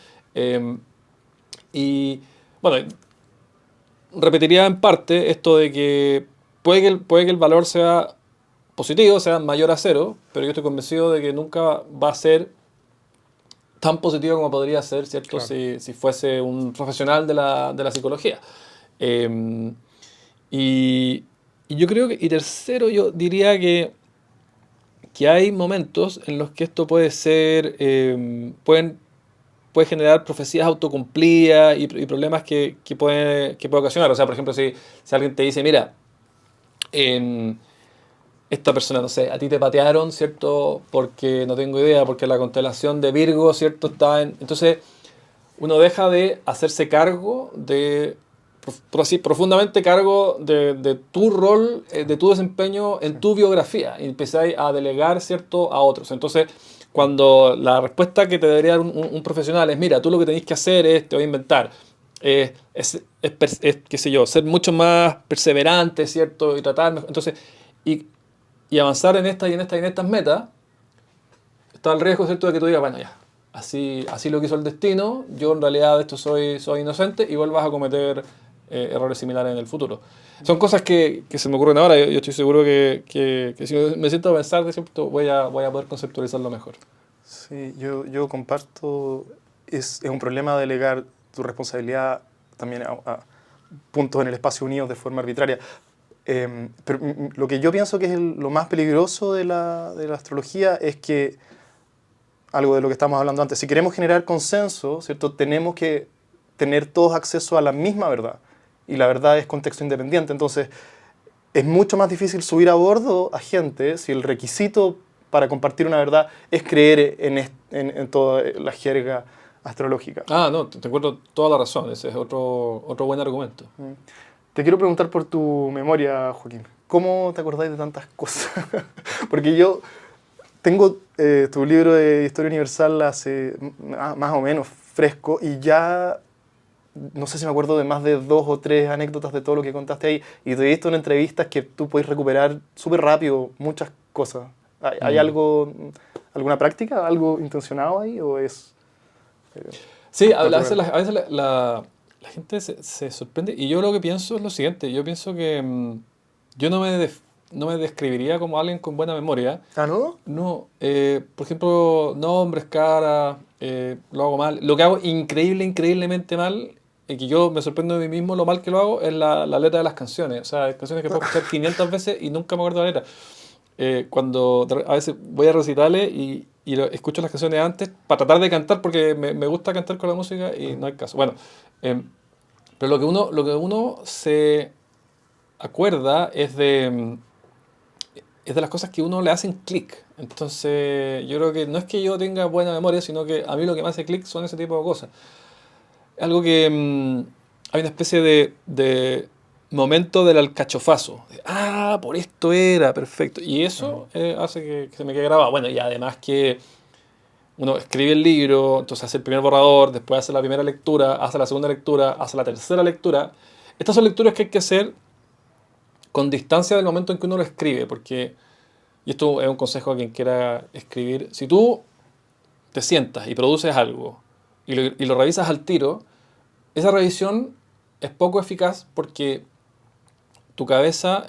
Y bueno, repetiría en parte esto de que puede que el valor sea positivo, sea mayor a cero, pero yo estoy convencido de que nunca va a ser tan positivo como podría ser, ¿cierto? Claro. Si fuese un profesional de la psicología. Eh, y, y yo creo y tercero, yo diría que hay momentos en los que esto puede ser, puede generar profecías autocumplidas y problemas que puede ocasionar. O sea, por ejemplo, si alguien te dice, mira, esta persona, no sé, a ti te patearon, ¿cierto? Porque no tengo idea, porque la constelación de Virgo, ¿cierto? Está en... Entonces, uno deja de hacerse cargo profundamente cargo de tu rol, de tu desempeño en tu biografía, y empezáis a delegar, ¿cierto?, a otros. Entonces, cuando la respuesta que te debería dar un profesional es, mira, tú lo que tenés que hacer es, te voy a inventar, qué sé yo, ser mucho más perseverante, ¿cierto?, y tratar mejor. Entonces, y, y avanzar en esta y en esta y en estas metas, está el riesgo, ¿cierto?, de que tú digas, bueno, ya, así lo quiso el destino, yo en realidad de esto soy inocente, y vuelvas a cometer errores similares en el futuro. Son cosas que se me ocurren ahora. Yo estoy seguro que si me siento a pensar, de cierto, voy a poder conceptualizarlo mejor. Sí, yo comparto, es un problema delegar tu responsabilidad también a puntos en el espacio unidos de forma arbitraria. Pero lo que yo pienso que es lo más peligroso de la astrología es que, algo de lo que estamos hablando antes, si queremos generar consenso, ¿cierto?, tenemos que tener todos acceso a la misma verdad. Y la verdad es contexto independiente. Entonces, es mucho más difícil subir a bordo a gente si el requisito para compartir una verdad es creer en toda la jerga astrológica. Ah, no, te encuentro toda la razón. Ese es otro buen argumento. Te quiero preguntar por tu memoria, Joaquín. ¿Cómo te acordáis de tantas cosas? Porque yo tengo tu libro de Historia Universal hace más o menos fresco, y ya no sé si me acuerdo de más de 2 o 3 anécdotas de todo lo que contaste ahí, y te he visto en entrevistas que tú puedes recuperar súper rápido muchas cosas. ¿Hay algo, alguna práctica, algo intencionado ahí, o es...? Sí, a natural? veces, la gente se sorprende, y yo lo que pienso es lo siguiente. Yo pienso que yo no me describiría como alguien con buena memoria. ¿Ah, no? No, por ejemplo, nombres, caras, lo hago mal. Lo que hago increíblemente mal, y que yo me sorprendo de mí mismo lo mal que lo hago, es la letra de las canciones. O sea, hay canciones que puedo escuchar 500 veces y nunca me acuerdo la letra. A veces voy a recitales y escucho las canciones antes para tratar de cantar, porque me gusta cantar con la música y no hay caso. Bueno, pero lo que uno se acuerda es de las cosas que uno le hacen clic. Entonces, yo creo que no es que yo tenga buena memoria, sino que a mí lo que me hace clic son ese tipo de cosas. Algo que hay una especie de momento del alcachofazo. Por esto era, perfecto. Y eso hace que se me quede grabado. Bueno, y además que uno escribe el libro, entonces hace el primer borrador, después hace la primera lectura, hace la segunda lectura, hace la tercera lectura. Estas son lecturas que hay que hacer con distancia del momento en que uno lo escribe, porque, y esto es un consejo a quien quiera escribir, si tú te sientas y produces algo y lo revisas al tiro, esa revisión es poco eficaz, porque tu cabeza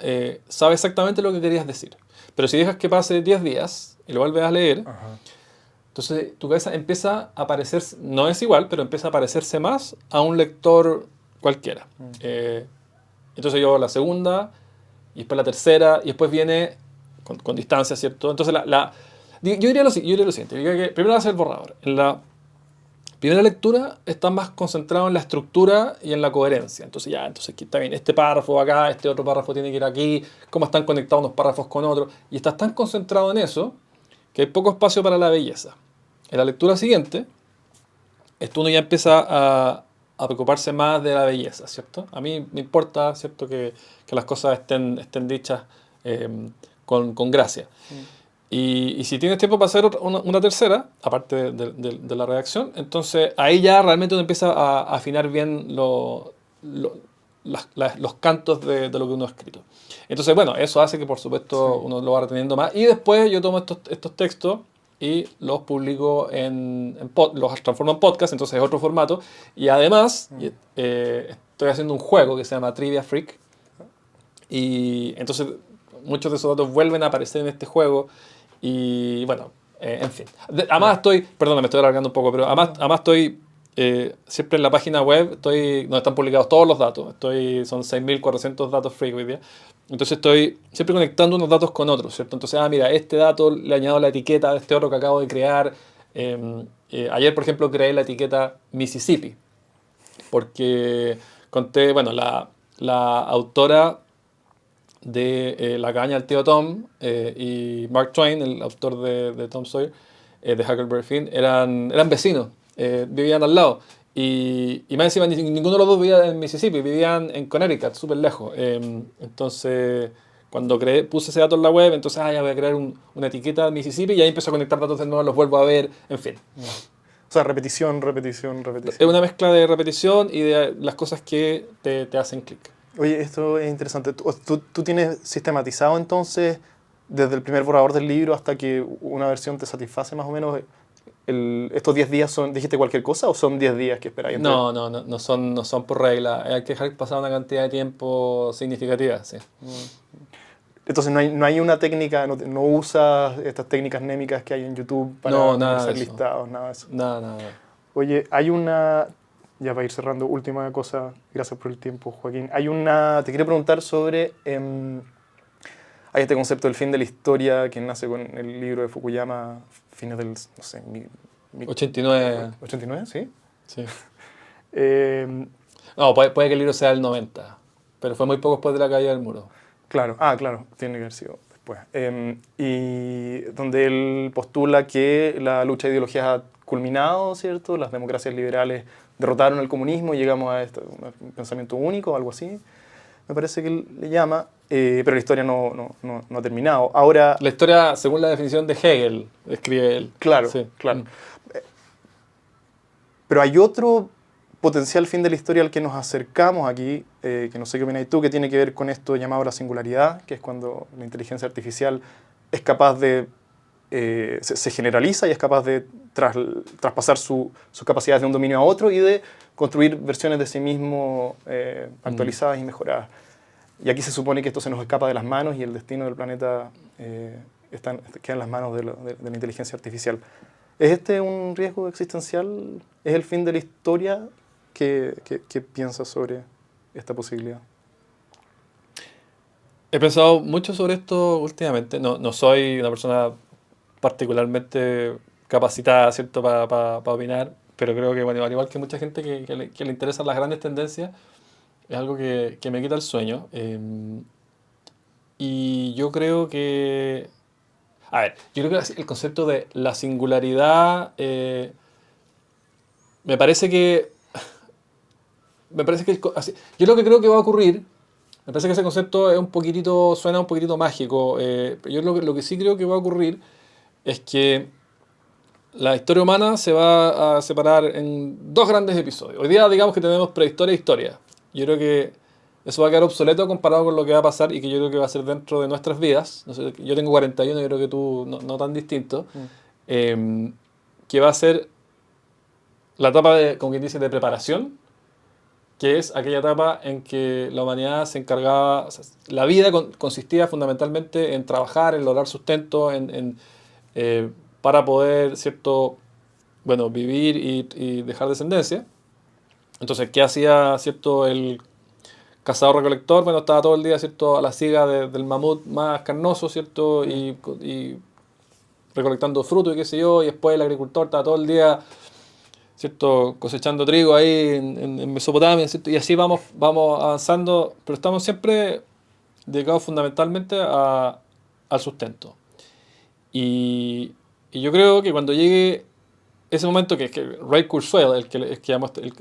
sabe exactamente lo que querías decir. Pero si dejas que pase 10 días y lo vuelves a leer, Ajá. entonces tu cabeza empieza a parecerse, no es igual, pero empieza a parecerse más a un lector cualquiera. Entonces yo hago la segunda, y después la tercera, y después viene con distancia, ¿cierto? Entonces yo diría lo siguiente, yo diría que primero hacer el borrador. En la primera lectura está más concentrado en la estructura y en la coherencia. Entonces aquí está bien, este párrafo va acá, este otro párrafo tiene que ir aquí, cómo están conectados unos párrafos con otros, y estás tan concentrado en eso que hay poco espacio para la belleza. En la lectura siguiente, esto uno ya empieza a preocuparse más de la belleza, ¿cierto? A mí me importa, ¿cierto?, que las cosas estén dichas con gracia. Y si tienes tiempo para hacer una tercera, aparte de la redacción, entonces ahí ya realmente uno empieza a afinar bien los cantos de lo que uno ha escrito. Entonces, bueno, eso hace que, por supuesto, uno lo va reteniendo más. Y después yo tomo estos textos y los publico los transformo en podcast, entonces es otro formato. Y además, estoy haciendo un juego que se llama Trivia Freak. Y entonces muchos de esos datos vuelven a aparecer en este juego. Y bueno, en fin. Además perdón, me estoy alargando un poco, pero además estoy siempre en la página web, donde están publicados todos los datos. Son 6.400 datos free hoy día. Entonces estoy siempre conectando unos datos con otros, ¿cierto? Entonces, mira, este dato le añado la etiqueta de este otro que acabo de crear. Ayer, por ejemplo, creé la etiqueta Mississippi, porque conté, bueno, la autora de La cabaña del tío Tom y Mark Twain, el autor de Tom Sawyer, de Huckleberry Finn, eran vecinos, vivían al lado. y más encima ninguno de los dos vivía en Mississippi, vivían en Connecticut, súper lejos. Entonces, cuando puse ese dato en la web, entonces ya voy a crear una etiqueta de Mississippi y ahí empiezo a conectar datos de nuevo, los vuelvo a ver, en fin. O sea, repetición, repetición, repetición. Es una mezcla de repetición y de las cosas que te hacen clic. Oye, esto es interesante. ¿Tú tienes sistematizado entonces, desde el primer borrador del libro hasta que una versión te satisface más o menos, estos 10 días son, dijiste cualquier cosa o son 10 días que esperáis? No son por regla. Hay que dejar pasar una cantidad de tiempo significativa, sí. Entonces no hay una técnica, no usas estas técnicas némicas que hay en YouTube para hacer listados, nada de eso. Nada. Oye, ya para ir cerrando, última cosa, gracias por el tiempo, Joaquín. Te quería preguntar sobre, hay este concepto del fin de la historia que nace con el libro de Fukuyama, fines del, no sé, 89. 89, ¿sí? Sí. Eh, No, puede que el libro sea del 90, pero fue muy poco después de la caída del muro. Claro, tiene que haber sido después. Y donde él postula que la lucha de ideologías ha culminado, ¿cierto? Las democracias liberales derrotaron el comunismo y llegamos a un pensamiento único, algo así, me parece que él le llama, pero la historia no ha terminado. Ahora, la historia, según la definición de Hegel, escribe él. Claro, sí. Claro. Pero hay otro potencial fin de la historia al que nos acercamos aquí, que no sé qué opinas tú, que tiene que ver con esto llamado la singularidad, que es cuando la inteligencia artificial es capaz de, se generaliza y es capaz de traspasar sus capacidades de un dominio a otro y de construir versiones de sí mismo actualizadas y mejoradas. Y aquí se supone que esto se nos escapa de las manos y el destino del planeta queda en las manos de la inteligencia artificial. ¿Es este un riesgo existencial? ¿Es el fin de la historia? ¿Qué piensas sobre esta posibilidad? He pensado mucho sobre esto últimamente. No soy una persona particularmente capacitada, ¿cierto?, para opinar, pero creo que, bueno, al igual que mucha gente que le interesan las grandes tendencias, es algo que me quita el sueño. Y yo creo que... A ver, yo creo que el concepto de la singularidad me parece que yo lo que creo que va a ocurrir, me parece que ese concepto es suena un poquitito mágico, pero yo lo que sí creo que va a ocurrir es que la historia humana se va a separar en dos grandes episodios. Hoy día digamos que tenemos prehistoria e historia. Yo creo que eso va a quedar obsoleto comparado con lo que va a pasar y que yo creo que va a ser dentro de nuestras vidas. No sé, yo tengo 41, yo creo que tú no tan distinto. Que va a ser la etapa como quien dice, de preparación, que es aquella etapa en que la humanidad se encargaba, o sea, la vida consistía fundamentalmente en trabajar, en lograr sustento, para poder, ¿cierto?, bueno, vivir y dejar descendencia. Entonces, ¿qué hacía, cierto, el cazador-recolector? Bueno, estaba todo el día, ¿cierto?, a la siga del mamut más carnoso, ¿cierto?, y recolectando fruto y qué sé yo, y después el agricultor estaba todo el día, ¿cierto?, cosechando trigo ahí en Mesopotamia, ¿cierto? Y así vamos avanzando, pero estamos siempre dedicados fundamentalmente al sustento. Y yo creo que cuando llegue ese momento que Ray Kurzweil, el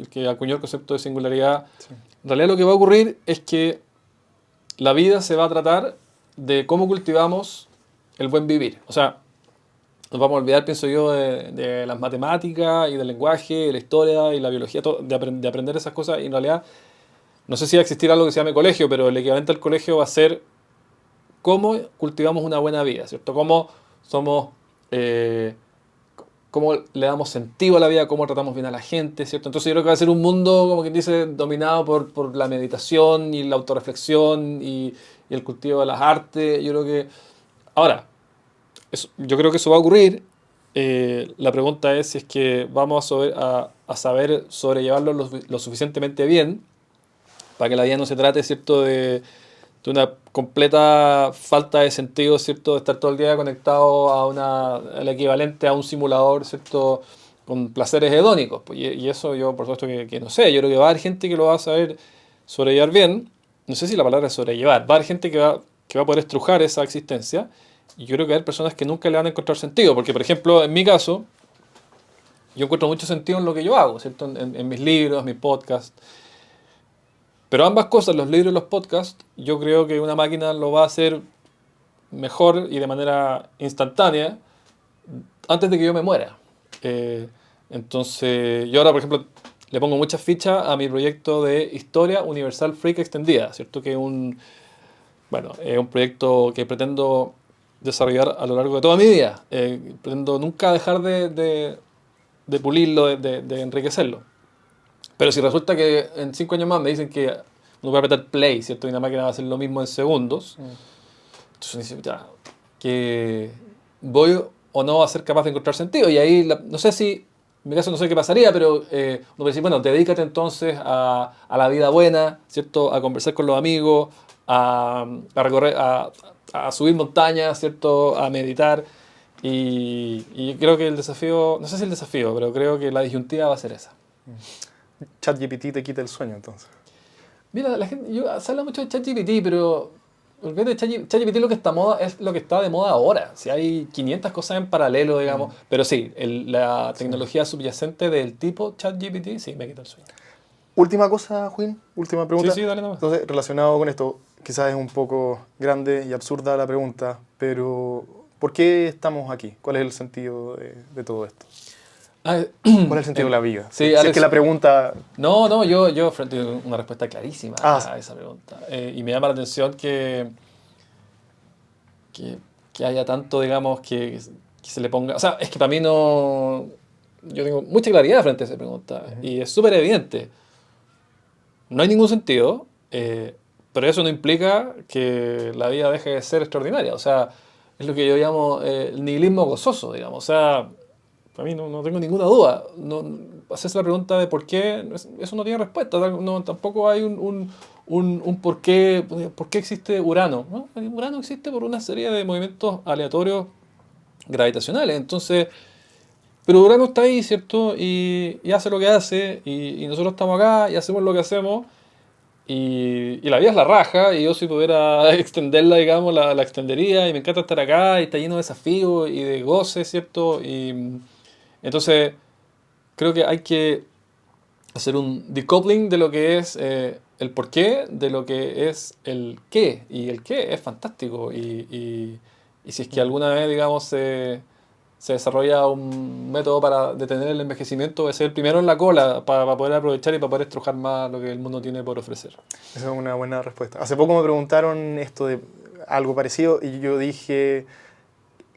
que acuñó el concepto de singularidad, sí, en realidad lo que va a ocurrir es que la vida se va a tratar de cómo cultivamos el buen vivir. O sea, nos vamos a olvidar, pienso yo, de las matemáticas y del lenguaje, y la historia y la biología, de aprender esas cosas. Y en realidad, no sé si va a existir algo que se llame colegio, pero el equivalente al colegio va a ser cómo cultivamos una buena vida, ¿cierto? Cómo somos, cómo le damos sentido a la vida, cómo tratamos bien a la gente, ¿cierto? Entonces yo creo que va a ser un mundo, como quien dice, dominado por la meditación y la autorreflexión y el cultivo de las artes. Yo creo que... Ahora, yo creo que eso va a ocurrir. La pregunta es si es que vamos a saber sobrellevarlo lo suficientemente bien para que la vida no se trate, ¿cierto?, de una completa falta de sentido, ¿cierto?, de estar todo el día conectado al equivalente a un simulador, ¿cierto?, con placeres hedónicos. Pues, y eso yo, por supuesto, que no sé. Yo creo que va a haber gente que lo va a saber sobrellevar bien. No sé si la palabra es sobrellevar. Va a haber gente que va a poder estrujar esa existencia. Y yo creo que va a haber personas que nunca le van a encontrar sentido. Porque, por ejemplo, en mi caso, yo encuentro mucho sentido en lo que yo hago, ¿cierto? En mis libros, mis podcasts. Pero ambas cosas, los libros y los podcasts, yo creo que una máquina lo va a hacer mejor y de manera instantánea antes de que yo me muera. Entonces, yo ahora, por ejemplo, le pongo muchas fichas a mi proyecto de Historia Universal Freak Extendida, ¿cierto? Que es es un proyecto que pretendo desarrollar a lo largo de toda mi vida. Pretendo nunca dejar de pulirlo, de enriquecerlo. Pero si resulta que en 5 años más me dicen que uno puede apretar play, ¿cierto? Y una máquina va a hacer lo mismo en segundos. Entonces uno dice, ya, que voy o no a ser capaz de encontrar sentido. Y ahí, no sé si, en mi caso no sé qué pasaría, pero uno puede decir, bueno, dedícate entonces a la vida buena, ¿cierto? A conversar con los amigos, a recorrer, a subir montañas, ¿cierto? A meditar. Y creo que el desafío, no sé si el desafío, pero creo que la disyuntiva va a ser esa. ChatGPT te quita el sueño, entonces. Mira, se habla mucho de ChatGPT, pero olvídate de ChatGPT lo que está moda es lo que está de moda ahora. Si hay 500 cosas en paralelo, digamos, pero sí, la tecnología subyacente del tipo ChatGPT, sí, me quita el sueño. Última cosa, Juan, última pregunta. Sí, dale nomás. Entonces, relacionado con esto, quizás es un poco grande y absurda la pregunta, pero ¿por qué estamos aquí? ¿Cuál es el sentido de todo esto? ¿Cuál es el sentido de la vida? Sí, si Alex, es que la pregunta... No, yo frente a una respuesta clarísima Ah. a esa pregunta. Y me llama la atención que haya tanto, digamos, que se le ponga... O sea, es que para mí no... Yo tengo mucha claridad frente a esa pregunta. Y es súper evidente. No hay ningún sentido, pero eso no implica que la vida deje de ser extraordinaria. O sea, es lo que yo llamo el nihilismo gozoso, digamos. O sea, para mí no tengo ninguna duda. Hacerse la pregunta de por qué, eso no tiene respuesta. Tampoco hay un por qué existe Urano, ¿no? Urano existe por una serie de movimientos aleatorios gravitacionales. Entonces, pero Urano está ahí, ¿cierto? Y hace lo que hace, y nosotros estamos acá y hacemos lo que hacemos. Y la vida es la raja, y yo si pudiera extenderla, digamos, la extendería, y me encanta estar acá, y está lleno de desafíos y de goce, ¿cierto? Y entonces, creo que hay que hacer un decoupling de lo que es el porqué, de lo que es el qué. Y el qué es fantástico. Y si es que alguna vez, digamos, se desarrolla un método para detener el envejecimiento, voy a ser el primero en la cola para poder aprovechar y para poder estrujar más lo que el mundo tiene por ofrecer. Esa es una buena respuesta. Hace poco me preguntaron esto de algo parecido y yo dije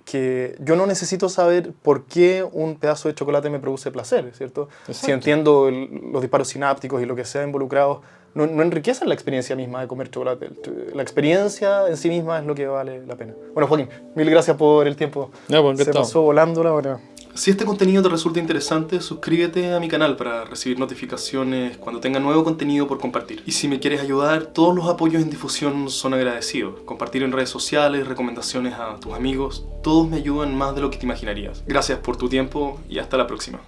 que yo no necesito saber por qué un pedazo de chocolate me produce placer, ¿cierto? Exacto. Si entiendo los disparos sinápticos y lo que sea involucrado, no enriquecen la experiencia misma de comer chocolate. La experiencia en sí misma es lo que vale la pena. Bueno, Joaquín, mil gracias por el tiempo. Se pasó volando la hora. Si este contenido te resulta interesante, suscríbete a mi canal para recibir notificaciones cuando tenga nuevo contenido por compartir. Y si me quieres ayudar, todos los apoyos en difusión son agradecidos. Compartir en redes sociales, recomendaciones a tus amigos, todos me ayudan más de lo que te imaginarías. Gracias por tu tiempo y hasta la próxima.